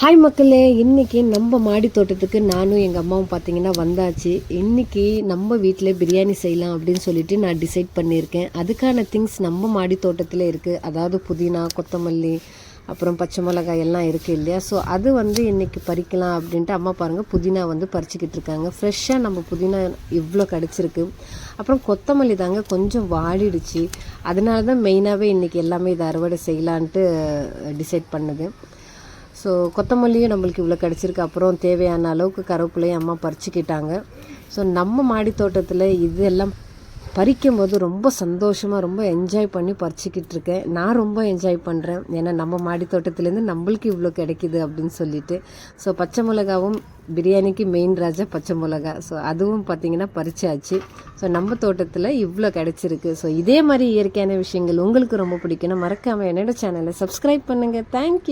Hi மக்களே, இன்றைக்கி நம்ம மாடி தோட்டத்துக்கு நானும் எங்கள் அம்மாவும் பார்த்திங்கன்னா வந்தாச்சு. இன்றைக்கி நம்ம வீட்டில் பிரியாணி செய்யலாம் அப்படின்னு சொல்லிட்டு நான் டிசைட் பண்ணியிருக்கேன். அதுக்கான திங்ஸ் நம்ம மாடி தோட்டத்தில் இருக்குது. அதாவது புதினா, கொத்தமல்லி, அப்புறம் பச்சை மிளகாய் எல்லாம் இருக்குது இல்லையா. ஸோ அது இன்றைக்கி பறிக்கலாம் அப்படின்ட்டு அம்மா பாருங்கள் புதினா பறிச்சிக்கிட்டு இருக்காங்க. ஃப்ரெஷ்ஷாக நம்ம புதினா இவ்வளோ கிடச்சிருக்கு. அப்புறம் கொத்தமல்லி தாங்க கொஞ்சம் வாடிடுச்சு. அதனால தான் மெயினாகவே இன்றைக்கி எல்லாமே இதை அறுவடை செய்யலான்ட்டு டிசைட் பண்ணுது. ஸோ கொத்தமல்லியும் நம்மளுக்கு இவ்வளோ கிடச்சிருக்கு. அப்புறம் தேவையான அளவுக்கு கருவேப்பிலையும் அம்மா பறிச்சுக்கிட்டாங்க. ஸோ நம்ம மாடி தோட்டத்தில் இதெல்லாம் பறிக்கும் போது ரொம்ப சந்தோஷமாக ரொம்ப என்ஜாய் பண்ணி பறிச்சிக்கிட்டு இருக்கேன். நான் ரொம்ப என்ஜாய் பண்ணுறேன். ஏன்னா நம்ம மாடி தோட்டத்துலேருந்து நம்மளுக்கு இவ்வளோ கிடைக்கிது அப்படின்னு சொல்லிட்டு. ஸோ பச்சை மிளகாவும் பிரியாணிக்கு மெயின் ராஜா பச்சை மிளகா. ஸோ அதுவும் பார்த்திங்கன்னா பறிச்சாச்சு. ஸோ நம்ம தோட்டத்தில் இவ்வளோ கிடச்சிருக்கு. ஸோ இதே மாதிரி இயற்கையான விஷயங்கள் உங்களுக்கு ரொம்ப பிடிக்குன்னா மறக்காமல் என்னோடய சேனலை சப்ஸ்கிரைப் பண்ணுங்கள். தேங்க்யூ.